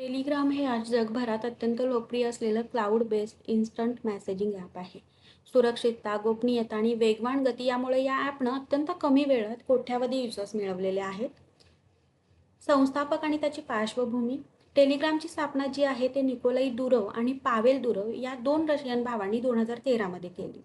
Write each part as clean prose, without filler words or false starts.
Telegram हे आज जगभरात अत्यंत लोकप्रिय असलेलं cloud based instant messaging app आहे. सुरक्षितता, गोपनीयता आणि वेगवान गती यामुळे या ॲपनं अत्यंत कमी वेळात कोट्यावधी युजर्स मिळवलेले आहेत. संस्थापक आणि त्याची पार्श्वभूमी. टेलिग्रामची स्थापना जी आहे ते निकोलाई दुरव आणि पावेल दुरव या दोन रशियन भावांनी 2013 मध्ये केली.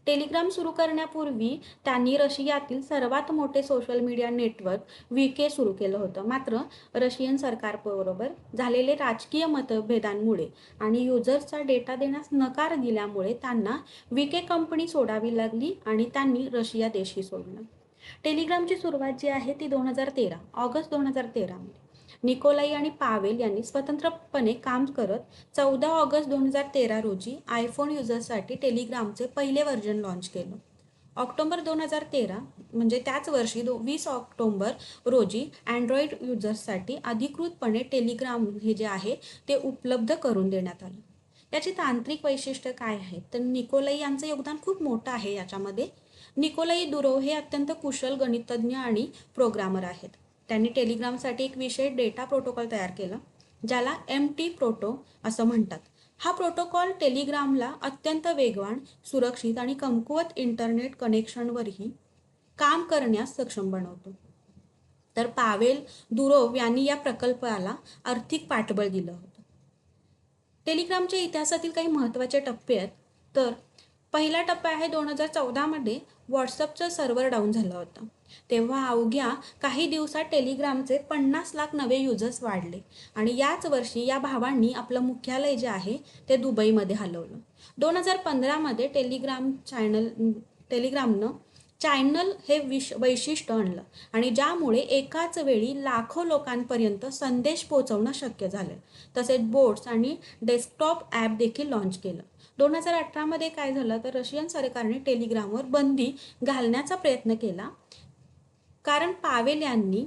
टेलिग्राम सुरू करण्यापूर्वी त्यांनी रशियातील सर्वात मोठे सोशल मीडिया नेटवर्क व्हीके सुरू केलं होतं. मात्र रशियन सरकारबरोबर झालेले राजकीय मतभेदांमुळे आणि युजर्सचा डेटा देण्यास नकार दिल्यामुळे त्यांना व्हीके कंपनी सोडावी लागली आणि त्यांनी रशिया देशही सोडला. टेलिग्रामची सुरुवात जी आहे ती ऑगस्ट 2013 मध्ये निकोलाई आणि पावेल यांनी स्वतंत्रपणे काम करत 14 ऑगस्ट 2013 रोजी आयफोन युजर्ससाठी टेलिग्रामचे पहिले व्हर्जन लॉन्च केलं. ऑक्टोबर 2013 म्हणजे त्याच वर्षी 20 ऑक्टोबर रोजी अँड्रॉइड युजर्ससाठी अधिकृतपणे टेलिग्राम हे जे आहे ते उपलब्ध करून देण्यात आलं. याची तांत्रिक वैशिष्ट्य काय आहेत तर निकोलाई यांचं योगदान खूप मोठं आहे याच्यामध्ये. निकोलाई दुरोव हे अत्यंत कुशल गणितज्ञ आणि प्रोग्रामर आहेत. त्यांनी टेलिग्रामसाठी एक विशेष डेटा प्रोटोकॉल तयार केला ज्याला MT प्रोटो असं म्हणतात. हा प्रोटोकॉल टेलिग्रामला अत्यंत वेगवान, सुरक्षित आणि कमकुवत इंटरनेट कनेक्शनवरही काम करण्यास सक्षम बनवतो. तर पावेल दुरोव यांनी या प्रकल्पाला आर्थिक पाठबळ दिलं होतं. टेलिग्रामच्या इतिहासातील काही महत्त्वाचे टप्पे आहेत. तर पहिला टप्पा आहे 2014 मध्ये व्हॉट्सअपचं सर्व्हर डाऊन झालं होतं. तेव्हा अवघ्या काही दिवसात टेलिग्रामचे 50 लाख नवे युजर्स वाढले आणि याच वर्षी या भावांनी आपलं मुख्यालय जे आहे ते दुबईमध्ये हलवलं. 2015 मध्ये टेलिग्रामनं चॅनल हे वैशिष्ट्य आणलं आणि ज्यामुळे एकाच वेळी लाखो लोकांपर्यंत संदेश पोहोचवणं शक्य झालं. तसेच बोट्स आणि डेस्कटॉप ॲप देखील लॉन्च केलं. 2018 मध्ये काय झालं तर रशियन सरकारने टेलिग्रामवर बंदी घालण्याचा प्रयत्न केला कारण पावेल यांनी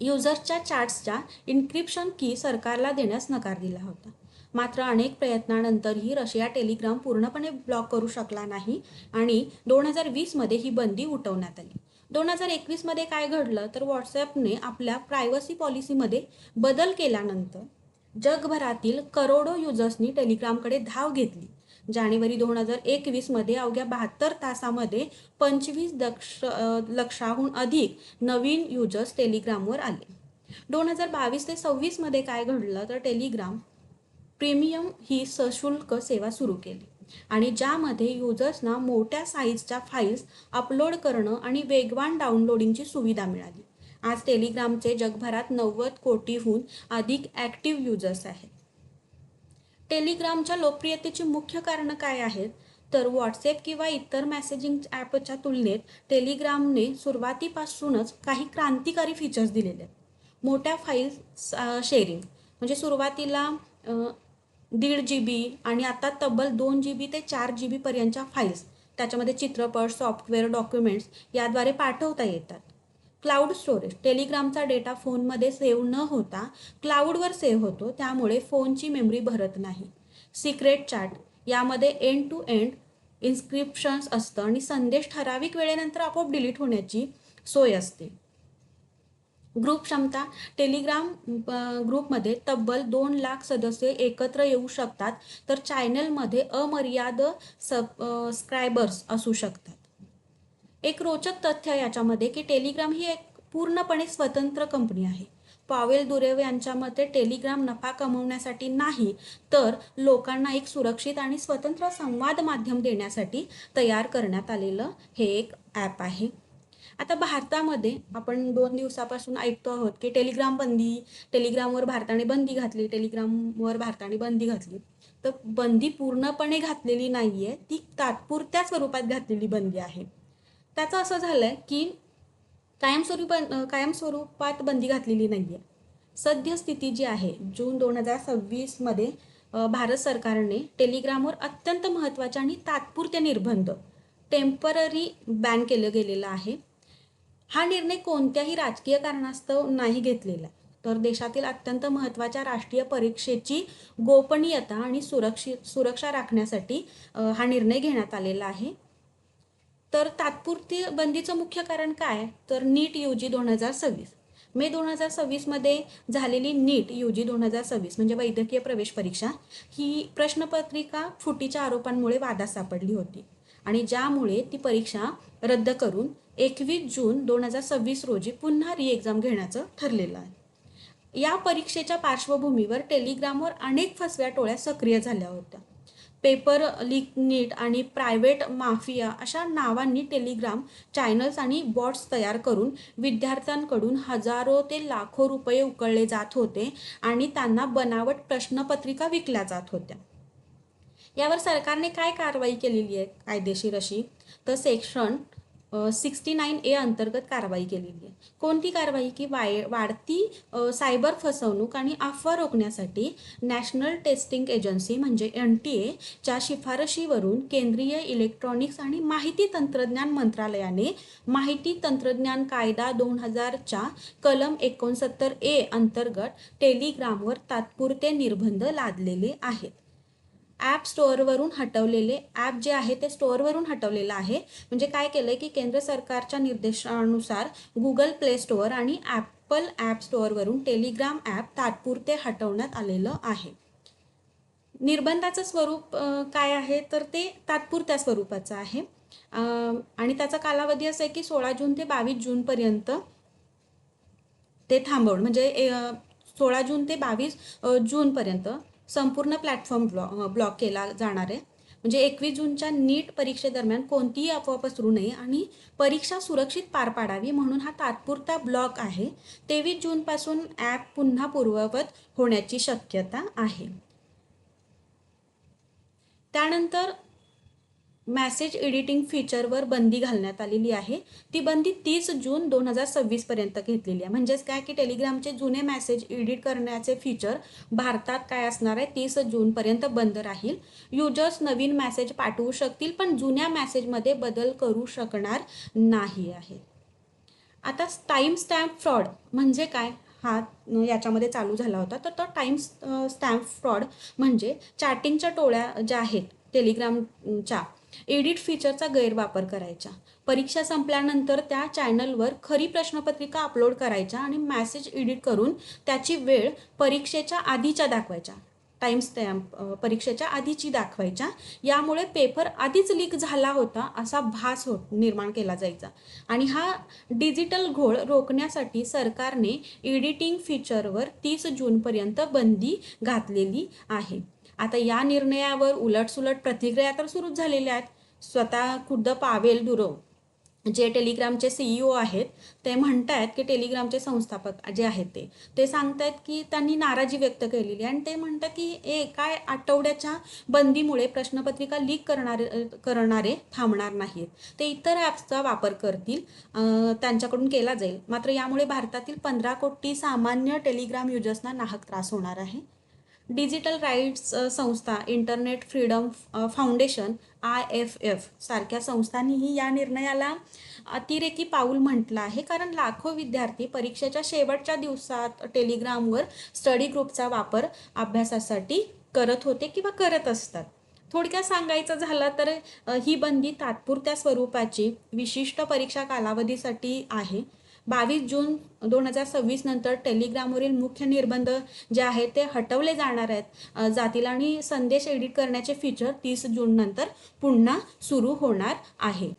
युजर्सच्या चॅट्सच्या इन्क्रिप्शन की सरकारला देण्यास नकार दिला होता. मात्र अनेक प्रयत्नानंतरही रशिया टेलिग्राम पूर्णपणे ब्लॉक करू शकला नाही आणि 2020 मध्ये ही बंदी उठवण्यात आली. 2021 मध्ये काय घडलं तर व्हॉट्सॲपने आपल्या प्रायव्हसी पॉलिसीमध्ये बदल केल्यानंतर जगभरातील करोडो युजर्सनी टेलिग्रामकडे धाव घेतली. जानेवारी 2021 मध्ये अवघ्या 72 तासामध्ये 25 लक्षाहून अधिक नवीन युजर्स टेलिग्रामवर आले. 2022 ते 26 मध्ये काय घडलं तर टेलिग्राम प्रीमियम ही सशुल्क सेवा सुरू केली आणि ज्यामध्ये युजर्सना मोठ्या साईजच्या फाईल्स अपलोड करणं आणि वेगवान डाउनलोडिंगची सुविधा मिळाली. आज टेलिग्रामचे जगभरात 90 कोटीहून अधिक ॲक्टिव्ह युजर्स आहेत. टेलिग्रामच्या लोकप्रियतेची मुख्य कारणं काय आहेत तर व्हॉट्सॲप किंवा इतर मेसेजिंग ॲपच्या तुलनेत टेलिग्रामने सुरुवातीपासूनच काही क्रांतिकारी फीचर्स दिलेले आहेत. मोठ्या फाईल्स शेअरिंग म्हणजे सुरुवातीला 1.5 GB आणि आता तब्बल 2 GB ते 4 GB पर्यंतच्या फाईल्स त्याच्यामध्ये चित्रपट, सॉफ्टवेअर, डॉक्युमेंट्स याद्वारे पाठवता येतात. Cloud storage. टेलिग्रामचा डेटा फोनमध्ये सेव्ह न होता क्लाउडवर सेव्ह होतो, त्यामुळे फोनची मेमरी भरत नाही. Secret chat. यामध्ये एंड टू एंड इन्स्क्रिप्शन्स असतं आणि संदेश ठराविक वेळेनंतर आपोआप डिलीट होण्याची सोय असते. ग्रुप क्षमता. टेलिग्राम ग्रुपमध्ये तब्बल 2 लाख सदस्य एकत्र येऊ शकतात तर चॅनलमध्ये अमर्याद सबस्क्रायबर्स असू शकतात. एक रोचक तथ्य याच्यामध्ये की टेलिग्राम ही एक पूर्णपणे स्वतंत्र कंपनी आहे. पावेल दुरेव यांच्या मते टेलिग्राम नफा कमवण्यासाठी नाही तर लोकांना एक सुरक्षित आणि स्वतंत्र संवाद माध्यम देण्यासाठी तयार करण्यात आलेलं हे एक ॲप आहे. आता भारतामध्ये आपण 2 दिवसापासून ऐकतो आहोत की टेलिग्रामवर भारताने बंदी घातली. तर बंदी पूर्णपणे घातलेली नाही आहे, ती तात्पुरत्या स्वरूपात घातलेली बंदी आहे. त्याचं असं झालंय की कायमस्वरूपात बंदी घातलेली नाही आहे. सद्यस्थिती जी आहे जून 2026 मध्ये भारत सरकारने टेलिग्रामवर अत्यंत महत्त्वाचे आणि तात्पुरते निर्बंध टेम्पररी बॅन केलं गेलेलं आहे. हा निर्णय कोणत्याही राजकीय कारणास्तव नाही घेतलेला तर देशातील अत्यंत महत्त्वाच्या राष्ट्रीय परीक्षेची गोपनीयता आणि सुरक्षा राखण्यासाठी हा निर्णय घेण्यात आलेला आहे. तर तात्पुरती बंदीचं मुख्य कारण काय तर नीट UG 2026 मे 2026मध्ये झालेली नीट UG 2026 म्हणजे वैद्यकीय प्रवेश परीक्षा ही प्रश्नपत्रिका फुटीच्या आरोपांमुळे वादात सापडली होती आणि ज्यामुळे ती परीक्षा रद्द करून 21 जून 2026 रोजी पुन्हा एक्झाम घेण्याचं ठरलेलं आहे. या परीक्षेच्या पार्श्वभूमीवर टेलिग्रामवर अनेक फसव्या टोळ्या सक्रिय झाल्या होत्या. पेपर लीक नीट आणि प्रायव्हेट माफिया अशा नावांनी टेलिग्राम चॅनल्स आणि बॉट्स तयार करून विद्यार्थ्यांकडून हजारो ते लाखो रुपये उकळले जात होते आणि त्यांना बनावट प्रश्नपत्रिका विकल्या जात होत्या. यावर सरकारने काय कारवाई केलेली आहे कायदेशीर अशी, तर सेक्शन 69A अंतर्गत कारवाई केलेली आहे. कोणती कारवाई की वाढती सायबर फसवणूक आणि अफवा रोखण्यासाठी नॅशनल टेस्टिंग एजन्सी म्हणजे NTA च्या शिफारशीवरून केंद्रीय इलेक्ट्रॉनिक्स आणि माहिती तंत्रज्ञान मंत्रालयाने माहिती तंत्रज्ञान कायदा 2000च्या कलम 69A अंतर्गत टेलिग्रामवर तात्पुरते निर्बंध लादलेले आहेत. ॲप स्टोअरवरून हटवलेले ॲप जे आहे ते स्टोअरवरून हटवलेलं आहे. म्हणजे काय केलं आहे की केंद्र सरकारच्या निर्देशानुसार गुगल प्ले स्टोअर आणि ॲपल ॲप स्टोअरवरून टेलिग्राम ॲप तात्पुरते हटवण्यात आलेलं आहे. निर्बंधाचं स्वरूप काय आहे तर ते तात्पुरत्या स्वरूपाचं आहे आणि त्याचा कालावधी असा आहे की 16 जून ते 22 जूनपर्यंत ते थांबवणं. म्हणजे 16 जून ते 22 जूनपर्यंत संपूर्ण प्लॅटफॉर्म ब्लॉक केला जाणार आहे. म्हणजे 21 जूनच्या नीट परीक्षेदरम्यान कोणतीही अफवा पसरू नये आणि परीक्षा सुरक्षित पार पाडावी म्हणून हा तात्पुरता ब्लॉक आहे. 23 जूनपासून ॲप पुन्हा पूर्ववत होण्याची शक्यता आहे. त्यानंतर मॅसेज एडिटिंग फीचरवर बंदी घालण्यात आलेली आहे. ती बंदी 30 जून 2026 पर्यंत घेतलेली आहे. म्हणजेच काय की टेलिग्रामचे जुने मॅसेज एडिट करण्याचे फीचर भारतात काय असणार आहे 30 जूनपर्यंत बंद राहील. युजर्स नवीन मॅसेज पाठवू शकतील पण जुन्या मॅसेजमध्ये बदल करू शकणार नाही आहे. आता टाईम स्टॅम्प फ्रॉड म्हणजे काय हा याच्यामध्ये चालू झाला होता. तर तो टाईम स्टॅम्प फ्रॉड म्हणजे चॅटिंगच्या टोळ्या ज्या आहेत टेलिग्रामच्या एडिट फीचरचा गैरवापर करायचा. परीक्षा संपल्यानंतर त्या चॅनलवर खरी प्रश्नपत्रिका अपलोड करायच्या आणि मॅसेज एडिट करून त्याची वेळ परीक्षेच्या आधीच्या दाखवायच्या. टाईम स्टॅम्प परीक्षेच्या आधीची दाखवायच्या. यामुळे पेपर आधीच लीक झाला होता असा भास निर्माण केला जायचा आणि हा डिजिटल घोळ रोखण्यासाठी सरकारने एडिटिंग फीचरवर 30 जूनपर्यंत बंदी घातलेली आहे. आता या निर्णयावर उलटसुलट प्रतिक्रिया तर सुरूच झालेल्या आहेत. स्वतः खुद्द पावेल दुरोव जे टेलिग्रामचे CEO आहेत ते म्हणत आहेत की टेलिग्रामचे संस्थापक जे आहेत ते सांगतायत की त्यांनी नाराजी व्यक्त केलेली आहे आणि ते म्हणतात की एका आठवड्याच्या बंदीमुळे प्रश्नपत्रिका लीक करणारे थांबणार नाहीत. ते इतर ॲप्सचा वापर करतील, त्यांच्याकडून केला जाईल. मात्र यामुळे भारतातील 15 कोटी सामान्य टेलिग्राम युजर्सना नाहक त्रास होणार आहे. डिजिटल राईट्स संस्था इंटरनेट फ्रीडम फाउंडेशन IFF सारख्या संस्थांनीही या निर्णयाला अतिरेकी पाऊल म्हटलं आहे. कारण लाखो विद्यार्थी परीक्षेच्या शेवटच्या दिवसात टेलिग्रामवर स्टडी ग्रुपचा वापर अभ्यासासाठी करत होते किंवा करत असतात. थोडक्यात सांगायचं झालं तर ही बंदी तात्पुरत्या स्वरूपाची विशिष्ट परीक्षा कालावधीसाठी आहे. 22 जून 2026 नंतर टेलिग्रामवरील मुख्य निर्बंध जे आहेत ते हटवले जाणार जातील आणि संदेश एडिट करण्याचे फीचर 30 जून नंतर पुन्हा सुरू होणार आहे.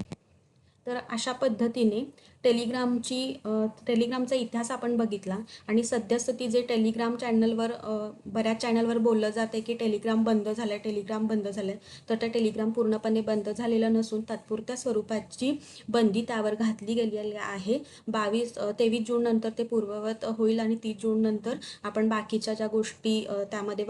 तर अशा पद्धतीने टेलिग्रामचा इतिहास आपण बघितला आणि सद्यस्थिती जे टेलिग्राम चॅनलवर बऱ्याच चॅनलवर बोललं जाते की टेलिग्राम बंद झालं. तर ते टेलिग्राम पूर्णपणे बंद झालेलं नसून तात्पुरत्या स्वरूपाची बंदी त्यावर घातली गेलेली आहे. 23 जून नंतर ते पूर्ववत होईल आणि 30 जून नंतर आपण बाकीच्या ज्या गोष्टी त्यामध्ये